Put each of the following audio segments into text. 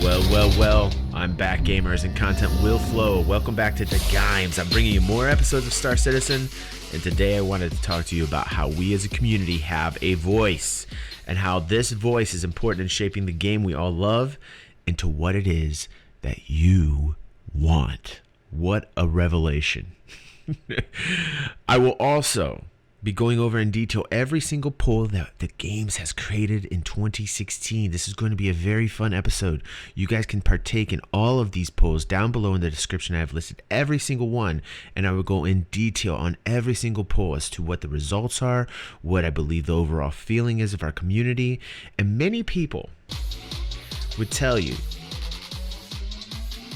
Well, I'm back, gamers, and content will flow. Welcome back to DaGaimez. I'm bringing you more episodes of Star Citizen, and today I wanted to talk to you about how we as a community have a voice, and how this voice is important in shaping the game we all love into what it is that you want. What a revelation. I will also be going over in detail every single poll that DaGaimez has created in 2016. This is going to be a very fun episode. You guys can partake in all of these polls down below in the description. I have listed every single one, and I will go in detail on every single poll as to what the results are, what I believe the overall feeling is of our community, and many people would tell you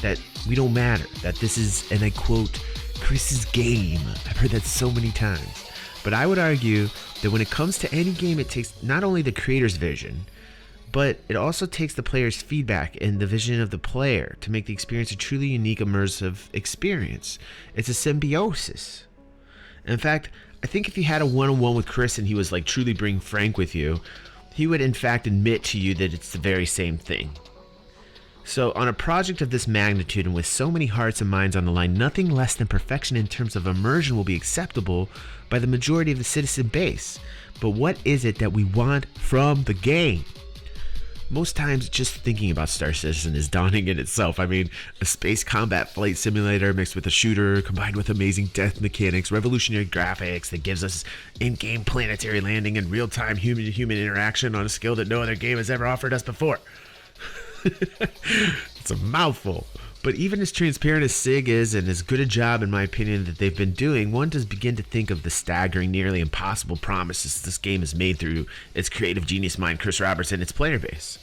that we don't matter, that this is, and I quote, Chris's game. I've heard that so many times. But I would argue that when it comes to any game, it takes not only the creator's vision, but it also takes the player's feedback and the vision of the player to make the experience a truly unique, immersive experience. It's a symbiosis. In fact, I think if you had a one-on-one with Chris and he was like truly being frank with you, he would in fact admit to you that it's the very same thing. So on a project of this magnitude and with so many hearts and minds on the line, nothing less than perfection in terms of immersion will be acceptable by the majority of the citizen base. But what is it that we want from the game? Most times, just thinking about Star Citizen is daunting in itself. I mean, a space combat flight simulator mixed with a shooter, combined with amazing death mechanics, revolutionary graphics that gives us in-game planetary landing and real-time human-to-human interaction on a scale that no other game has ever offered us before. It's a mouthful. But even as transparent as SIG is, and as good a job, in my opinion, that they've been doing, one does begin to think of the staggering, nearly impossible promises this game has made through its creative genius mind, Chris Roberts, and its player base.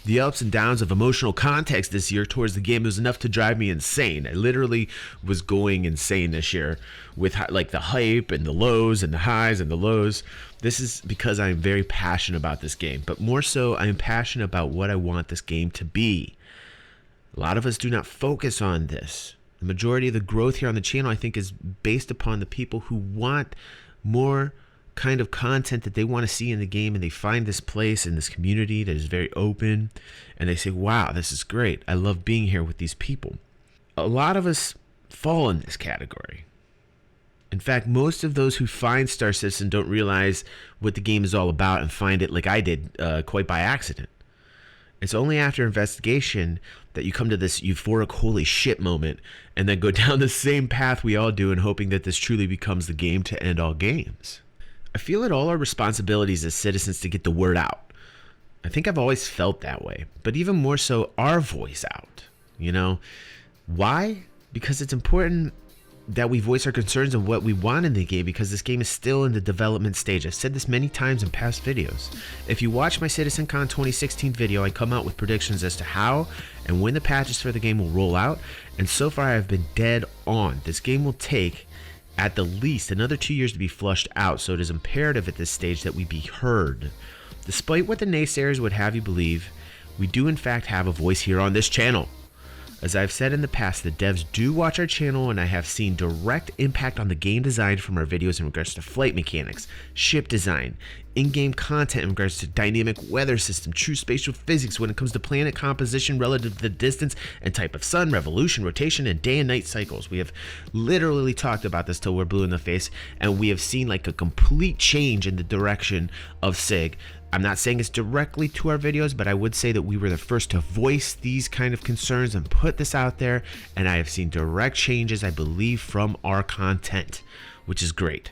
The ups and downs of emotional context this year towards the game was enough to drive me insane. I literally was going insane this year with like the hype and the lows and the highs and the lows. This is because I'm very passionate about this game, but more so I'm passionate about what I want this game to be. A lot of us do not focus on this. The majority of the growth here on the channel, I think, is based upon the people who want more kind of content that they want to see in the game, and they find this place in this community that is very open, and they say, wow, this is great. I love being here with these people. A lot of us fall in this category. In fact, most of those who find Star Citizen don't realize what the game is all about and find it, like I did, quite by accident. It's only after investigation that you come to this euphoric holy shit moment and then go down the same path we all do in hoping that this truly becomes the game to end all games. I feel it all our responsibilities as citizens to get the word out. I think I've always felt that way, but even more so our voice out. You know, why? Because it's important that we voice our concerns of what we want in the game, because this game is still in the development stage. I've said this many times in past videos. If you watch my CitizenCon 2016 video, I come out with predictions as to how and when the patches for the game will roll out, and so far I've been dead on. This game will take at the least another 2 years to be flushed out, so it is imperative at this stage that we be heard. Despite what the naysayers would have you believe, we do in fact have a voice here on this channel. As I've said in the past, the devs do watch our channel, and I have seen direct impact on the game design from our videos in regards to flight mechanics, ship design, in-game content in regards to dynamic weather system, true spatial physics when it comes to planet composition relative to the distance and type of sun, revolution, rotation, and day and night cycles. We have literally talked about this till we're blue in the face, and we have seen like a complete change in the direction of SIG. I'm not saying it's directly to our videos, but I would say that we were the first to voice these kind of concerns and put this out there, and I have seen direct changes, I believe, from our content, which is great.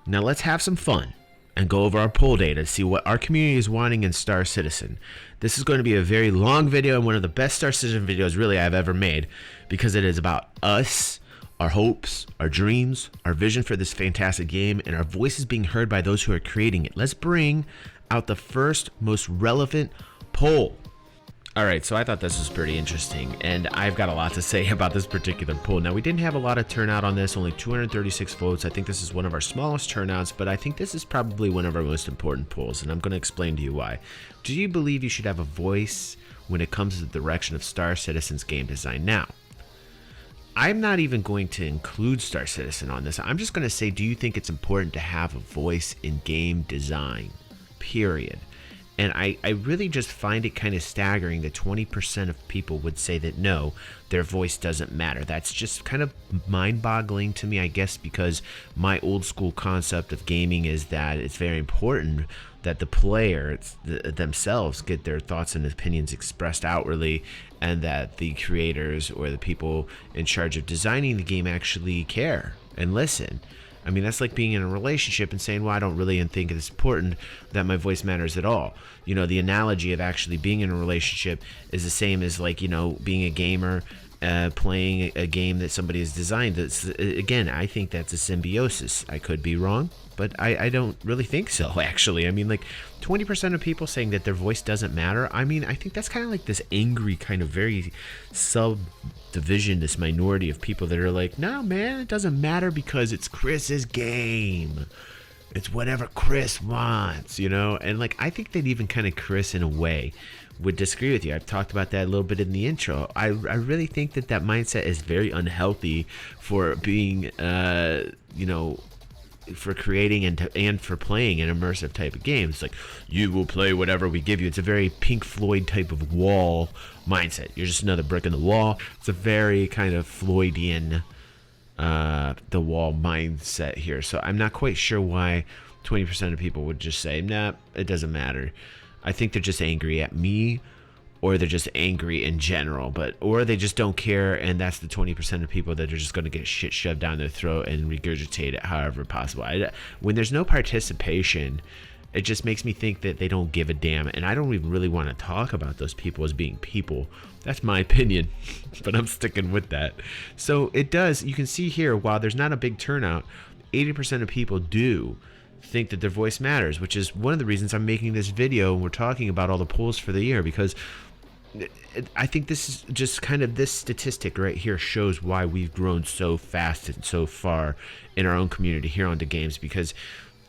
Now let's have some fun and go over our poll data to see what our community is wanting in Star Citizen. This is going to be a very long video and one of the best Star Citizen videos really I've ever made, because it is about us, our hopes, our dreams, our vision for this fantastic game, and our voices being heard by those who are creating it. Let's bring out the first most relevant poll. All right, so I thought this was pretty interesting, and I've got a lot to say about this particular poll. Now, we didn't have a lot of turnout on this, only 236 votes. I think this is one of our smallest turnouts, but I think this is probably one of our most important polls, and I'm going to explain to you why. Do you believe you should have a voice when it comes to the direction of Star Citizen's game design? Now, I'm not even going to include Star Citizen on this. I'm just going to say, do you think it's important to have a voice in game design? Period. And I really just find it kind of staggering that 20% of people would say that no, their voice doesn't matter. That's just kind of mind-boggling to me, I guess, because my old school concept of gaming is that it's very important that the players themselves get their thoughts and opinions expressed outwardly, and that the creators or the people in charge of designing the game actually care and listen. I mean, that's like being in a relationship and saying, well, I don't really think it's important that my voice matters at all. You know, the analogy of actually being in a relationship is the same as, like, you know, being a gamer, playing a game that somebody has designed. Again, I think that's a symbiosis. I could be wrong, but I don't really think so, actually. I mean, like, 20% of people saying that their voice doesn't matter. I mean, I think that's kind of like this angry kind of very subdivision, this minority of people that are like, no, man, it doesn't matter because it's Chris's game. It's whatever Chris wants, you know? And, like, I think that even kind of Chris, in a way, would disagree with you. I've talked about that a little bit in the intro. I really think that mindset is very unhealthy for being, you know, for creating and for playing an immersive type of game. It's like, you will play whatever we give you. It's a very Pink Floyd type of wall mindset. You're just another brick in the wall. It's a very kind of Floydian the wall mindset here. So I'm not quite sure why 20% of people would just say, nah, it doesn't matter. I think they're just angry at me, or they're just angry in general, or they just don't care, and that's the 20% of people that are just going to get shit shoved down their throat and regurgitate it however possible. When there's no participation, it just makes me think that they don't give a damn, and I don't even really want to talk about those people as being people. That's my opinion, but I'm sticking with that. So it does, you can see here, while there's not a big turnout, 80% of people do think that their voice matters, which is one of the reasons I'm making this video and we're talking about all the polls for the year, because I think this is just kind of, this statistic right here shows why we've grown so fast and so far in our own community here on DaGaimez, because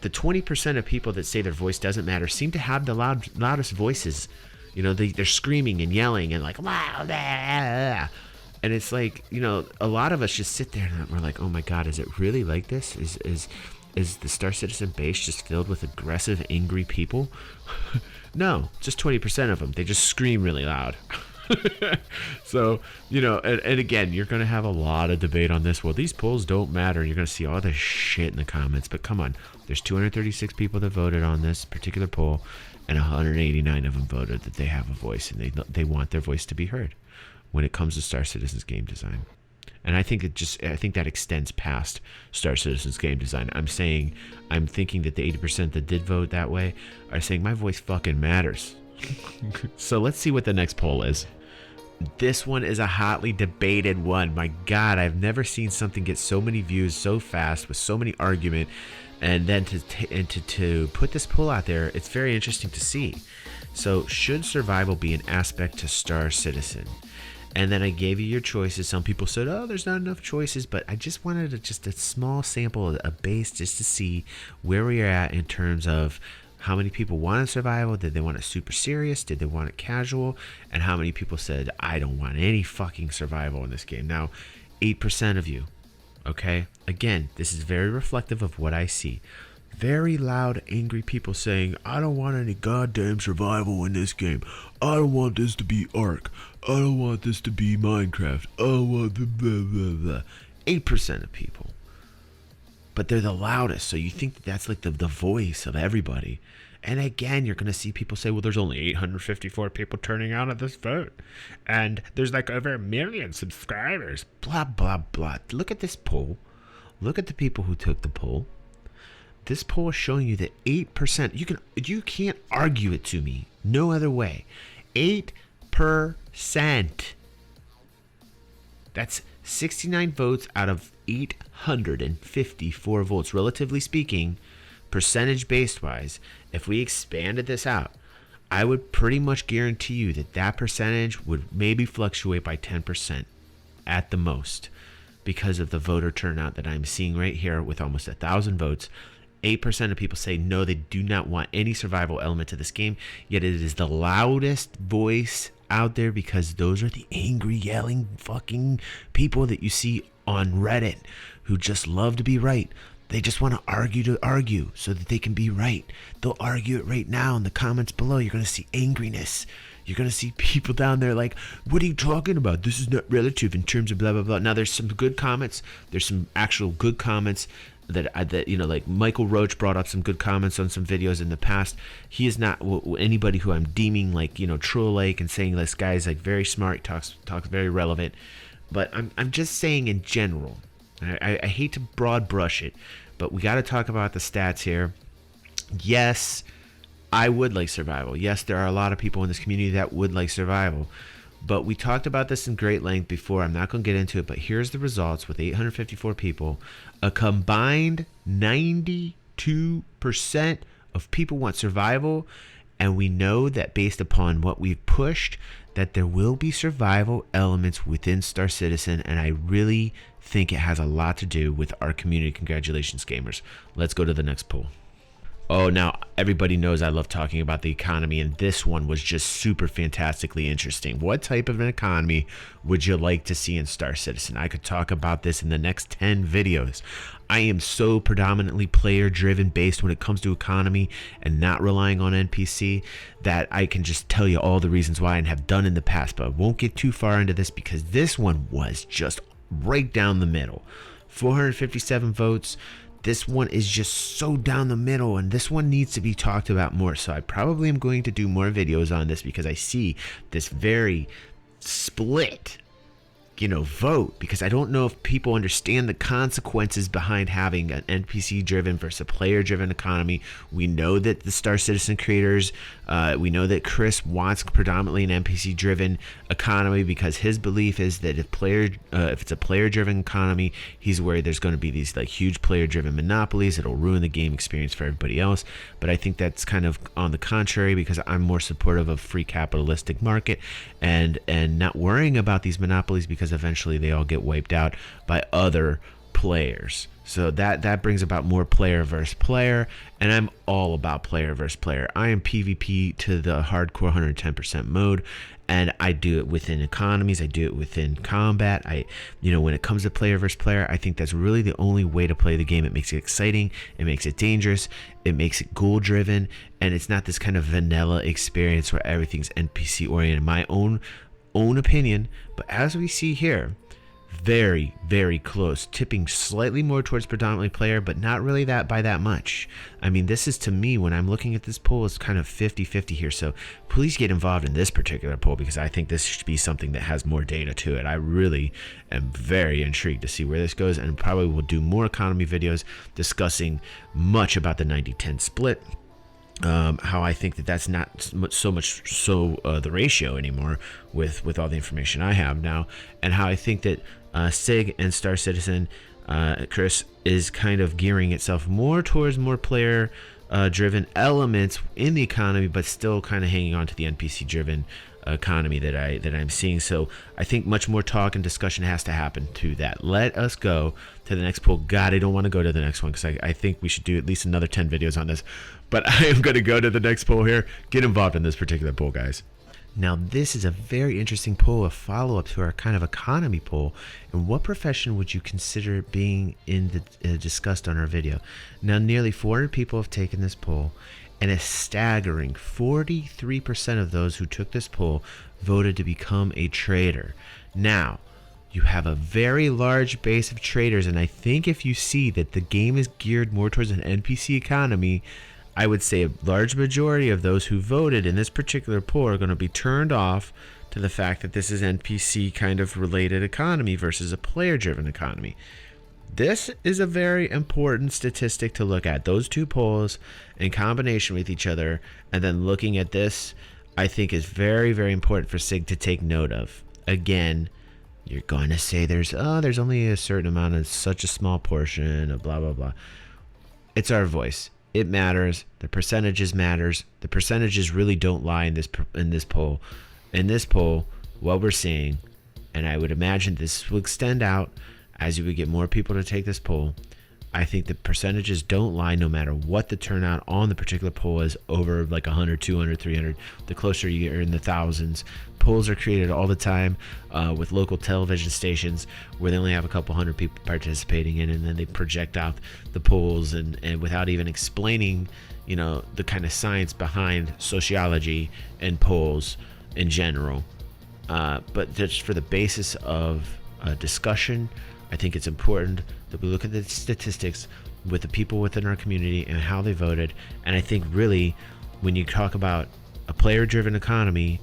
the 20% of people that say their voice doesn't matter seem to have the loudest voices. You know, they're screaming and yelling and like, wow, blah. And it's like, you know, a lot of us just sit there and we're like, oh my God, is it really like this? Is the Star Citizen base just filled with aggressive, angry people? No, just 20% of them. They just scream really loud. So, you know, and again, you're going to have a lot of debate on this. Well, these polls don't matter. You're going to see all this shit in the comments. But come on, there's 236 people that voted on this particular poll, and 189 of them voted that they have a voice, and they want their voice to be heard when it comes to Star Citizen's game design. And I think that extends past Star Citizen's game design. I'm thinking that the 80% that did vote that way are saying my voice fucking matters. So let's see what the next poll is. This one is a hotly debated one. My God, I've never seen something get so many views so fast with so many argument, and then to put this poll out there, it's very interesting to see. So, should survival be an aspect to Star Citizen? And then I gave you your choices. Some people said, oh, there's not enough choices, but I just wanted just a small sample, a base, just to see where we are at in terms of how many people wanted survival. Did they want it super serious? Did they want it casual? And how many people said, I don't want any fucking survival in this game? Now, 8% of you, okay? Again, this is very reflective of what I see. Very loud, angry people saying, I don't want any goddamn survival in this game. I don't want this to be Ark. I don't want this to be Minecraft. I don't want the blah, blah, blah. 8% of people. But they're the loudest, so you think that's like the voice of everybody. And again, you're going to see people say, well, there's only 854 people turning out at this vote. And there's like over 1 million subscribers. Blah, blah, blah. Look at this poll. Look at the people who took the poll. This poll is showing you that 8%, you can't argue it to me no other way. 8%. That's 69 votes out of 854 votes. Relatively speaking, percentage based wise, if we expanded this out, I would pretty much guarantee you that percentage would maybe fluctuate by 10% at the most, because of the voter turnout that I'm seeing right here with almost 1,000 votes. 8% of people say no, they do not want any survival element to this game, yet it is the loudest voice out there, because those are the angry, yelling fucking people that you see on Reddit who just love to be right. They just want to argue so that they can be right. They'll argue it right now in the comments below. You're going to see angriness. You're going to see people down there like, what are you talking about? This is not relative in terms of blah, blah, blah. Now, there's some good comments. There's some actual good comments that you know, like Michael Roach brought up some good comments on some videos in the past. He is not anybody who I'm deeming like, you know, troll-like and saying this guy's like very smart, talks very relevant. But I'm just saying in general, I hate to broad brush it, but we got to talk about the stats here. Yes, I would like survival. Yes, there are a lot of people in this community that would like survival. But we talked about this in great length before. I'm not going to get into it, but here's the results with 854 people. A combined 92% of people want survival. And we know that based upon what we've pushed, that there will be survival elements within Star Citizen. And I really think it has a lot to do with our community. Congratulations, gamers. Let's go to the next poll. Oh, now everybody knows I love talking about the economy, and this one was just super fantastically interesting. What type of an economy would you like to see in Star Citizen? I could talk about this in the next 10 videos. I am so predominantly player-driven based when it comes to economy and not relying on NPC that I can just tell you all the reasons why and have done in the past, but I won't get too far into this because this one was just right down the middle. 457 votes. This one is just so down the middle, and this one needs to be talked about more. So I probably am going to do more videos on this because I see this very split, you know, vote, because I don't know if people understand the consequences behind having an NPC driven versus a player driven economy. We know that the Star Citizen creators, we know that Chris wants predominantly an NPC driven economy because his belief is that if it's a player driven economy, he's worried there's going to be these like huge player driven monopolies that'll ruin the game experience for everybody else. But I think that's kind of on the contrary because I'm more supportive of free capitalistic market and not worrying about these monopolies because eventually they all get wiped out by other players. So that brings about more player versus player, and I'm all about player versus player. I am PvP to the hardcore 110% mode, and I do it within economies. I do it within combat. When it comes to player versus player, I think that's really the only way to play the game. It makes it exciting. It makes it dangerous. It makes it goal driven, and it's not this kind of vanilla experience where everything's NPC oriented. My own opinion, but as we see here, very, very close, tipping slightly more towards predominantly player, but not really by that much. I mean, this is, to me, when I'm looking at this poll, it's kind of 50-50 here. So please get involved in this particular poll because I think this should be something that has more data to it. I really am very intrigued to see where this goes, and probably will do more economy videos discussing much about the 90-10 split. How I think that's not so much the ratio anymore with all the information I have now, and how I think that SIG and Star Citizen, Chris, is kind of gearing itself more towards more player driven elements in the economy, but still kind of hanging on to the NPC driven economy that I'm seeing. So I think much more talk and discussion has to happen to that. Let us go to the next poll. God, I don't want to go to the next one because I think we should do at least another 10 videos on this, but I am going to go to the next poll here. Get involved in this particular poll, guys. Now, this is a very interesting poll, a follow-up to our kind of economy poll. And what profession would you consider being in the discussed on our video? Now, nearly 400 people have taken this poll, and a staggering 43% of those who took this poll voted to become a trader. Now, you have a very large base of traders, and I think if you see that the game is geared more towards an NPC economy, I would say a large majority of those who voted in this particular poll are going to be turned off to the fact that this is NPC kind of related economy versus a player-driven economy. This is a very important statistic to look at. Those two polls in combination with each other, and then looking at this, I think is very, very important for SIG to take note of. Again, you're going to say there's only a certain amount of such a small portion of blah, blah, blah. It's our voice. It matters. The percentages matters. The percentages really don't lie in this poll. In this poll, what we're seeing, and I would imagine this will extend out as you would get more people to take this poll. I think the percentages don't lie no matter what the turnout on the particular poll is, over like 100, 200, 300. The closer you're in the thousands. Polls are created all the time with local television stations where they only have a couple hundred people participating in, and then they project out the polls and without even explaining, the kind of science behind sociology and polls in general. But just for the basis of discussion, I think it's important that we look at the statistics with the people within our community and how they voted. And I think really, when you talk about a player-driven economy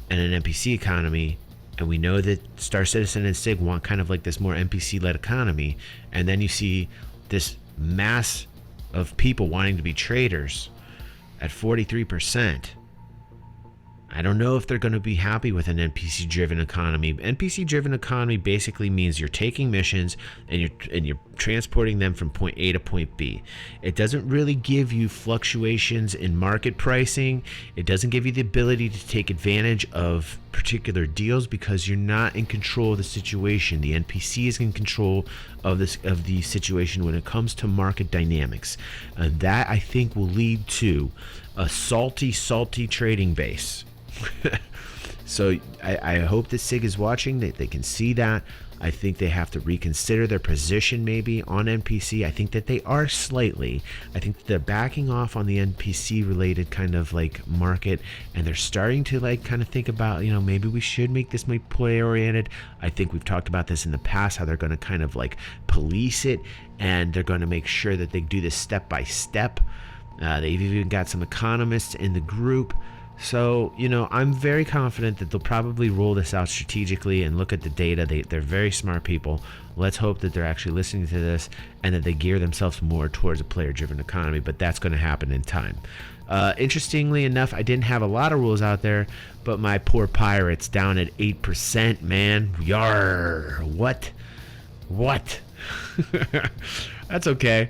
and an NPC economy, and we know that Star Citizen and SIG want kind of like this more NPC-led economy, and then you see this mass of people wanting to be traders at 43%. I don't know if they're going to be happy with an NPC-driven economy. NPC-driven economy basically means you're taking missions and you're transporting them from point A to point B. It doesn't really give you fluctuations in market pricing. It doesn't give you the ability to take advantage of particular deals because you're not in control of the situation. The NPC is in control of the situation when it comes to market dynamics. That, I think, will lead to a salty trading base. So I hope that SIG is watching, that they can see that. I think they have to reconsider their position maybe on NPC. I think that they are slightly. I think that they're backing off on the NPC related kind of like market, and they're starting to like kind of think about, maybe we should make this more player oriented. I think we've talked about this in the past, how they're going to kind of like police it, and they're going to make sure that they do this step by step. They've even got some economists in the group. So, I'm very confident that they'll probably roll this out strategically and look at the data. They're very smart people. Let's hope that they're actually listening to this and that they gear themselves more towards a player-driven economy, but that's going to happen in time. Interestingly enough, I didn't have a lot of rules out there, but my poor pirates down at 8%, man. Yarr. What? That's okay.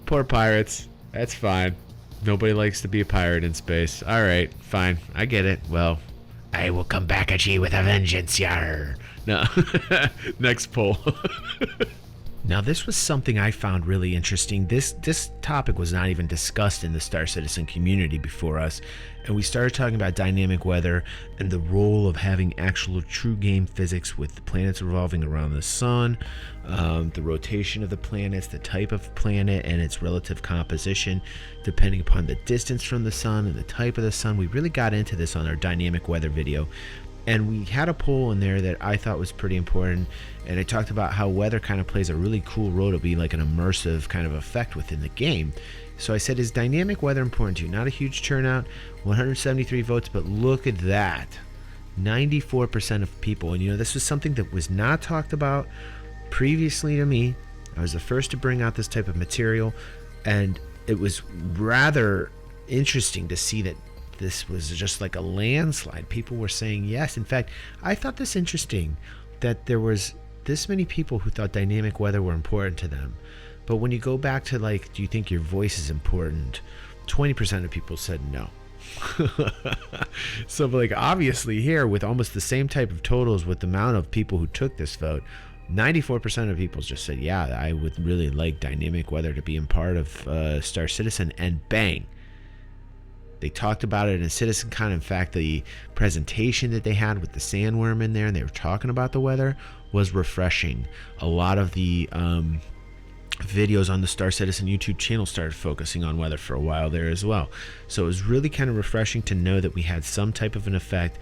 Poor pirates. That's fine. Nobody likes to be a pirate in space. All right, fine. I get it. Well, I will come back at ye with a vengeance, yar. No. Next poll. Now, this was something I found really interesting. This topic was not even discussed in the Star Citizen community before us, and we started talking about dynamic weather and the role of having actual true game physics with the planets revolving around the sun, the rotation of the planets, the type of planet, and its relative composition depending upon the distance from the sun and the type of the sun. We really got into this on our dynamic weather video. And we had a poll in there that I thought was pretty important, and it talked about how weather kind of plays a really cool role to be like an immersive kind of effect within the game. So I said, is dynamic weather important to you? Not a huge turnout, 173 votes, but look at that. 94% of people, and this was something that was not talked about previously to me. I was the first to bring out this type of material, and it was rather interesting to see that this was just like a landslide. People were saying yes. In fact, I thought this interesting that there was this many people who thought dynamic weather were important to them. But when you go back to like, do you think your voice is important? 20% of people said no. So like obviously here with almost the same type of totals with the amount of people who took this vote, 94% of people just said, yeah, I would really like dynamic weather to be a part of Star Citizen, and bang. They talked about it in CitizenCon. In fact, the presentation that they had with the sandworm in there, and they were talking about the weather, was refreshing. A lot of the videos on the Star Citizen YouTube channel started focusing on weather for a while there as well. So it was really kind of refreshing to know that we had some type of an effect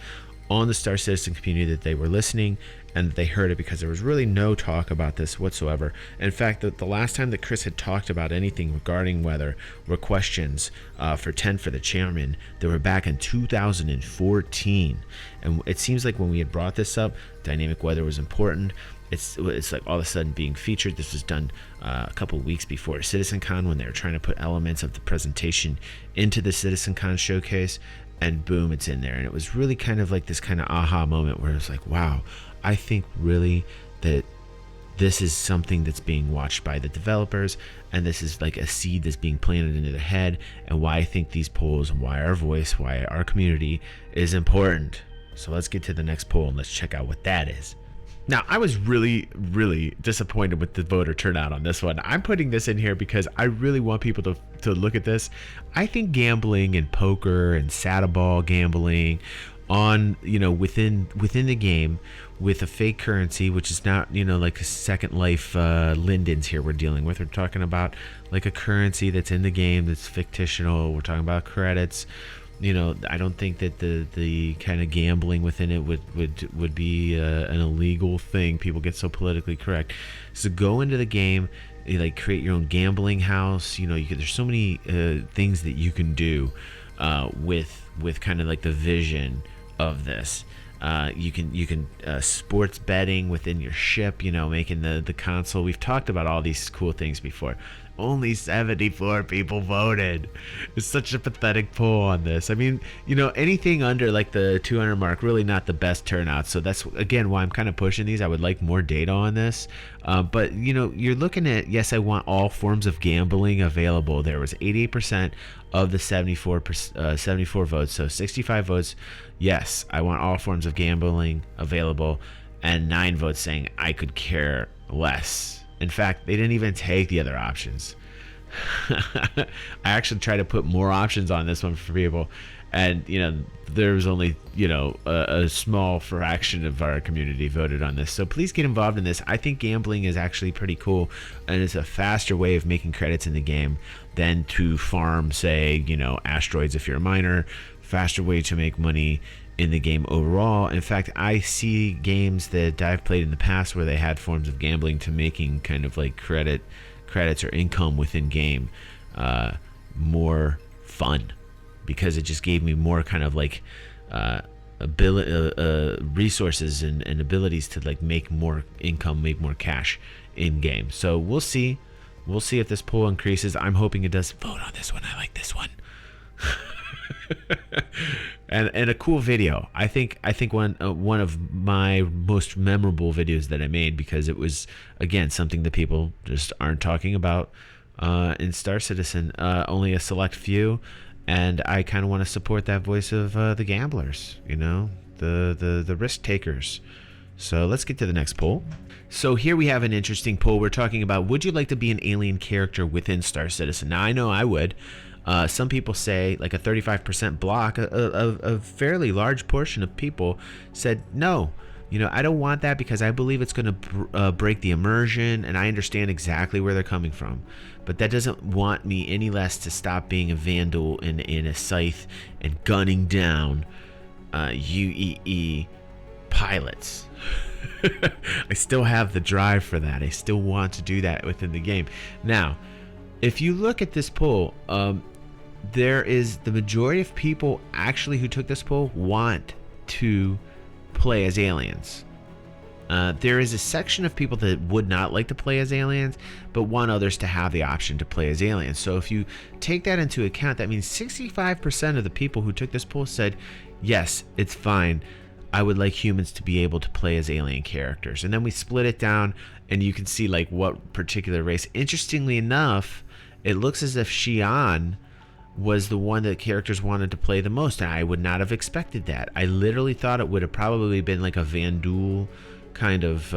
on the Star Citizen community, that they were listening and that they heard it, because there was really no talk about this whatsoever. In fact, the last time that Chris had talked about anything regarding weather were questions for 10 for the chairman. They were back in 2014, and it seems like when we had brought this up, dynamic weather was important. It's like all of a sudden being featured. This was done a couple weeks before CitizenCon when they were trying to put elements of the presentation into the CitizenCon showcase, and boom, it's in there. And it was really kind of like this kind of aha moment where it was like, wow, I think really that this is something that's being watched by the developers, and this is like a seed that's being planted into their head, and why I think these polls, and why our voice, why our community is important. So let's get to the next poll and let's check out what that is. Now, I was really, really disappointed with the voter turnout on this one. I'm putting this in here because I really want people to look at this. I think gambling and poker and saddle ball gambling on, within the game with a fake currency, which is not, like a Second Life lindens here we're dealing with. We're talking about like a currency that's in the game that's fictional. We're talking about credits. I don't think that the kind of gambling within it would be an illegal thing. People get so politically correct. So go into the game, like create your own gambling house. There's so many things that you can do with kind of like the vision of this. You can sports betting within your ship, making the console. We've talked about all these cool things before. Only 74 people voted. It's such a pathetic poll on this. I mean, anything under like the 200 mark, really not the best turnout. So that's, again, why I'm kind of pushing these. I would like more data on this. But, you're looking at, yes, I want all forms of gambling available. There was 88% of the 74 votes. So 65 votes, yes, I want all forms of gambling available. And 9 votes saying I could care less. In fact, they didn't even take the other options. I actually tried to put more options on this one for people. And, there was only, a small fraction of our community voted on this. So please get involved in this. I think gambling is actually pretty cool. And it's a faster way of making credits in the game than to farm, say, asteroids if you're a miner. Faster way to make money in the game overall. In fact, I see games that I've played in the past where they had forms of gambling to making kind of like credits or income within game more fun, because it just gave me more kind of like resources and abilities to like make more income, make more cash in game. So we'll see if this poll increases. I'm hoping it does. Vote on this one. I like this one. and a cool video. I think one of my most memorable videos that I made, because it was, again, something that people just aren't talking about in Star Citizen. Only a select few, and I kind of want to support that voice of the gamblers, the risk takers. So let's get to the next poll. So here we have an interesting poll. We're talking about, would you like to be an alien character within Star Citizen? Now, I know I would. Some people say, like a 35% block, a fairly large portion of people said no. I don't want that because I believe it's going to break the immersion, and I understand exactly where they're coming from. But that doesn't want me any less to stop being a vandal in a scythe and gunning down UEE pilots. I still have the drive for that. I still want to do that within the game. Now, if you look at this poll, there is the majority of people actually who took this poll want to play as aliens. There is a section of people that would not like to play as aliens, but want others to have the option to play as aliens. So if you take that into account, that means 65% of the people who took this poll said, yes, it's fine. I would like humans to be able to play as alien characters. And then we split it down, and you can see like what particular race. Interestingly enough, it looks as if Xi'an was the one that characters wanted to play the most, and I would not have expected that. I literally thought it would have probably been like a Vanduul kind of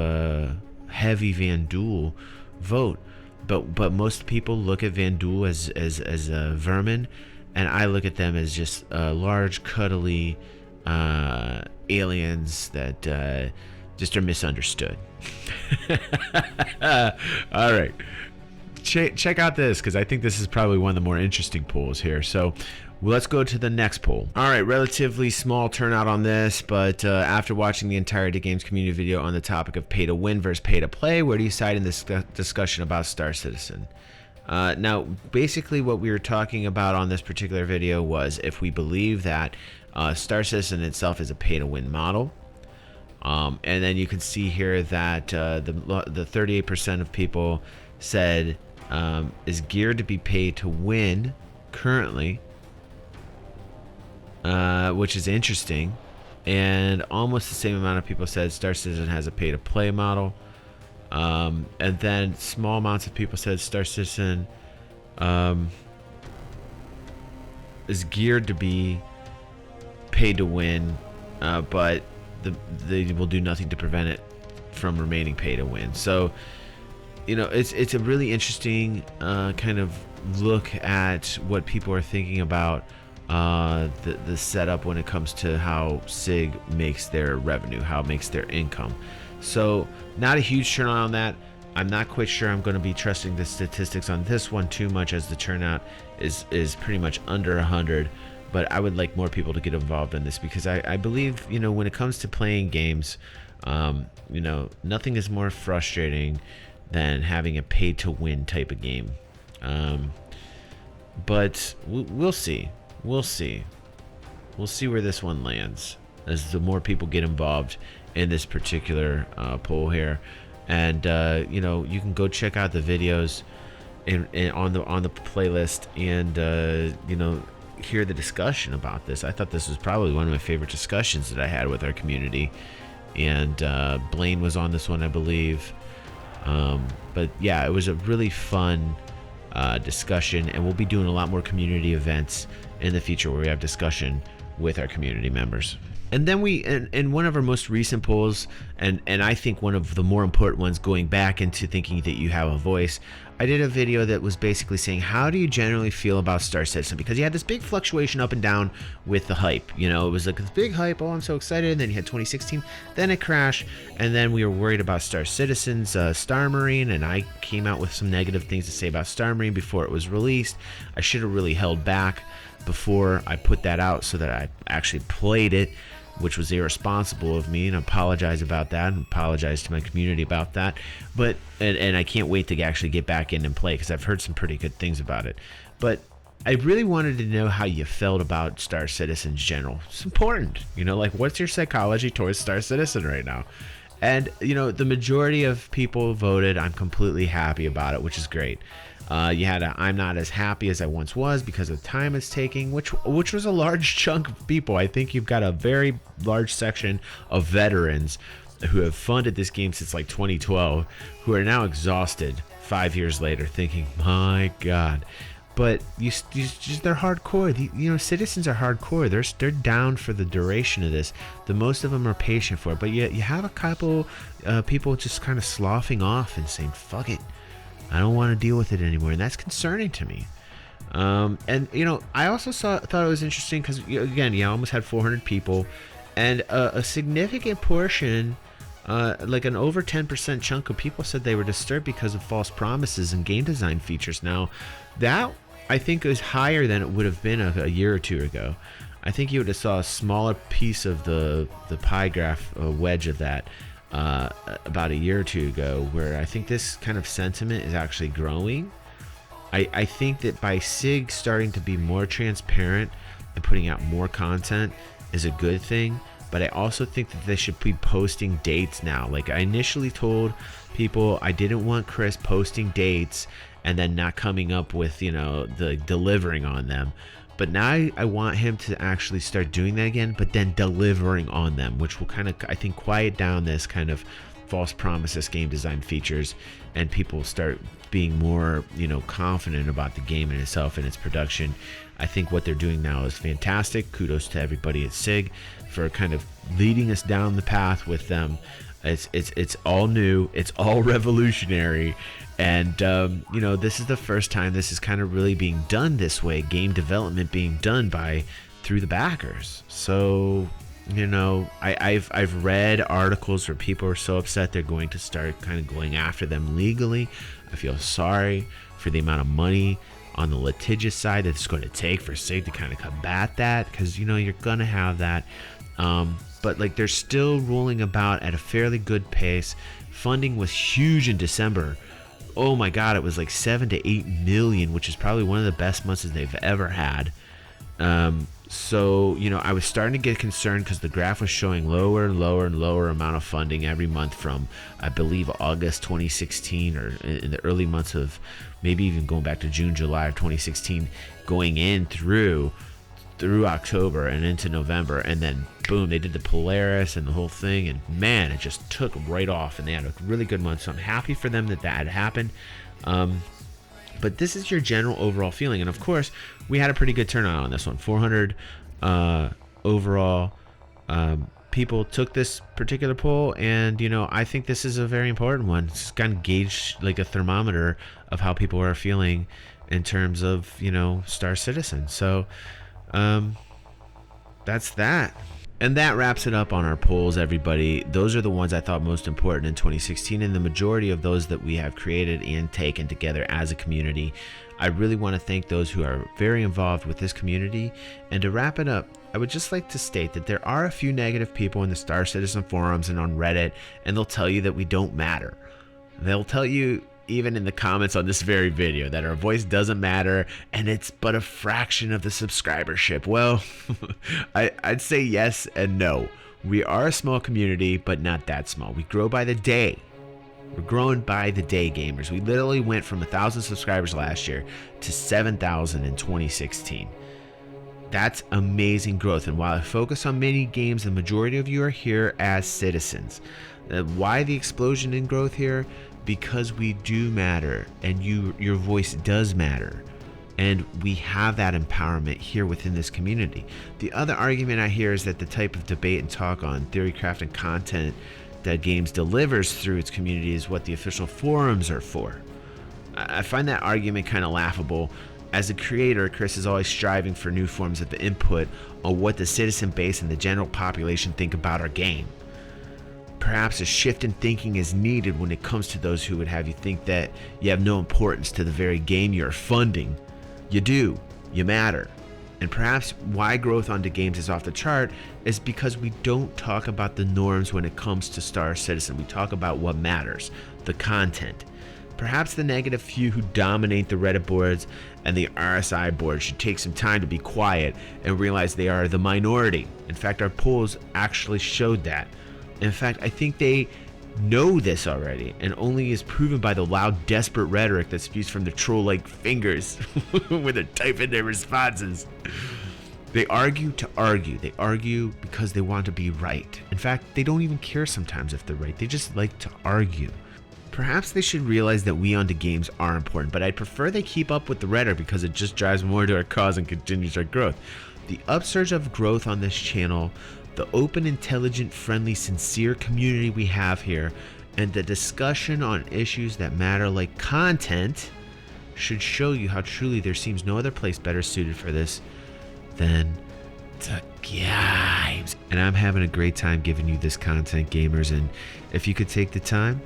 heavy Vanduul vote, but most people look at Vanduul as a vermin, and I look at them as just large, cuddly aliens that just are misunderstood. All right. Check out this, because I think this is probably one of the more interesting polls here. So let's go to the next poll. All right, relatively small turnout on this, but after watching the entire DaGaimez community video on the topic of pay to win versus pay to play, where do you side in this discussion about Star Citizen? Now, basically what we were talking about on this particular video was if we believe that Star Citizen itself is a pay to win model. And then you can see here that the 38% of people said is geared to be paid to win currently, which is interesting. And almost the same amount of people said Star Citizen has a pay to play model. And then small amounts of people said Star Citizen is geared to be paid to win, but they will do nothing to prevent it from remaining pay to win. So, you know, it's a really interesting kind of look at what people are thinking about the setup when it comes to how SIG makes their revenue, how it makes their income. So not a huge turnout on that. I'm not quite sure I'm going to be trusting the statistics on this one too much, as the turnout is pretty much under 100. But I would like more people to get involved in this, because I believe, you know, when it comes to playing games, you know, nothing is more frustrating than having a pay to win type of game. But we'll see. We'll see where this one lands, as the more people get involved in this particular poll here. And you know, you can go check out the videos on the playlist, and you know, hear the discussion about this. I thought this was probably one of my favorite discussions that I had with our community, and Blaine was on this one, I believe. But yeah, it was a really fun discussion, and we'll be doing a lot more community events in the future where we have discussion with our community members. And then we, in one of our most recent polls, and I think one of the more important ones, going back into thinking that you have a voice, I did a video that was basically saying, how do you generally feel about Star Citizen? Because you had this big fluctuation up and down with the hype. You know, it was like this big hype, oh, I'm so excited, and then you had 2016, then it crashed, and then we were worried about Star Citizen's Star Marine, and I came out with some negative things to say about Star Marine before it was released. I should have really held back before I put that out so that I actually played it, which was irresponsible of me, and I apologize about that, and apologize to my community about that. But and I can't wait to actually get back in and play, because I've heard some pretty good things about it. But I really wanted to know how you felt about Star Citizen in general. It's important, you know, like, what's your psychology towards Star Citizen right now? And you know, the majority of people voted. I'm completely happy about it, which is great. You had a I'm not as happy as I once was because of the time it's taking, which was a large chunk of people. I think you've got a very large section of veterans who have funded this game since like 2012, who are now exhausted 5 years later, thinking, my God. But they're hardcore. You know, citizens are hardcore. They're down for the duration of this. The most of them are patient for it. But you have a couple people just kind of sloughing off and saying, fuck it, I don't want to deal with it anymore, and that's concerning to me. And you know, I also thought it was interesting because, again, you almost had 400 people, and a significant portion, like an over 10% chunk of people, said they were disturbed because of false promises and game design features. Now, that I think is higher than it would have been a year or two ago. I think you would have saw a smaller piece of the pie graph, wedge of that, about a year or two ago, where I think this kind of sentiment is actually growing. I think that by SIG starting to be more transparent and putting out more content is a good thing, but I also think that they should be posting dates now. Like, I initially told people I didn't want Chris posting dates and then not coming up with, you know, the delivering on them. But now I want him to actually start doing that again, but then delivering on them, which will kind of, I think, quiet down this kind of false promises game design features, and people start being more, you know, confident about the game in itself and its production. I think what they're doing now is fantastic. Kudos to everybody at SIG for kind of leading us down the path with them. It's all new, it's all revolutionary, and you know, this is the first time this is kind of really being done this way, game development being done through the backers. So, you know, I've read articles where people are so upset they're going to start kind of going after them legally. I feel sorry for the amount of money on the litigious side that it's going to take for SIG to kind of combat that, because, you know, you're gonna have that. But like, they're still rolling about at a fairly good pace. Funding was huge in December. Oh my God, it was like 7 to 8 million, which is probably one of the best months that they've ever had. So, you know, I was starting to get concerned because the graph was showing lower and lower and lower amount of funding every month from, I believe, August 2016, or in the early months of, maybe even going back to June, July of 2016, going in through October and into November, and then boom, they did the Polaris and the whole thing, and man, it just took right off, and they had a really good month. So I'm happy for them that had happened. But this is your general overall feeling, and of course, we had a pretty good turnout on this one. 400 overall. people took this particular poll, and I think this is a very important one. It's kind of gauge like a thermometer of how people are feeling in terms of Star Citizen. So that's that. And that wraps it up on our polls, everybody. Those are the ones I thought most important in 2016, and the majority of those that we have created and taken together as a community. I really want to thank those who are very involved with this community. And to wrap it up, I would just like to state that there are a few negative people in the Star Citizen forums and on Reddit, and they'll tell you that we don't matter. They'll tell you, even in the comments on this very video, that our voice doesn't matter and it's but a fraction of the subscribership. Well, I'd say yes and no. We are a small community, but not that small. We grow by the day. We're growing by the day, gamers. We literally went from 1,000 subscribers last year to 7,000 in 2016. That's amazing growth. And while I focus on mini games, the majority of you are here as citizens. Why the explosion in growth here? Because we do matter, and your voice does matter, and we have that empowerment here within this community. The other argument I hear is that the type of debate and talk on theorycraft and content that DaGaimez delivers through its community is what the official forums are for. I find that argument kind of laughable. As a creator, Chris is always striving for new forms of input on what the citizen base and the general population think about our game. Perhaps a shift in thinking is needed when it comes to those who would have you think that you have no importance to the very game you're funding. You do. You matter. And perhaps why growth on DaGaimez is off the chart is because we don't talk about the norms when it comes to Star Citizen. We talk about what matters, the content. Perhaps the negative few who dominate the Reddit boards and the RSI board should take some time to be quiet and realize they are the minority. In fact, our polls actually showed that. In fact, I think they know this already, and only is proven by the loud, desperate rhetoric that spews from the troll-like fingers when they're typing their responses. They argue to argue. They argue because they want to be right. In fact, they don't even care sometimes if they're right. They just like to argue. Perhaps they should realize that we on DaGaimez are important, but I'd prefer they keep up with the rhetoric because it just drives more to our cause and continues our growth. The upsurge of growth on this channel, the open, intelligent, friendly, sincere community we have here, and the discussion on issues that matter like content should show you how truly there seems no other place better suited for this than DaGaimez. And I'm having a great time giving you this content, gamers, and if you could take the time,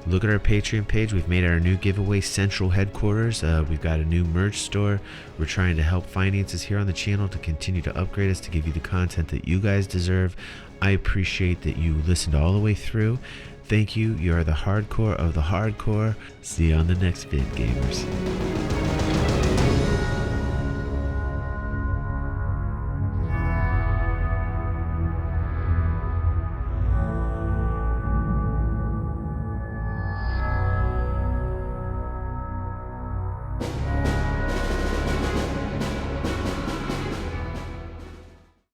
look at our Patreon page. We've made our new giveaway central headquarters. We've got a new merch store. We're trying to help finances here on the channel to continue to upgrade us, to give you the content that you guys deserve. I appreciate that you listened all the way through. Thank you. You are the hardcore of the hardcore. See you on the next vid, gamers.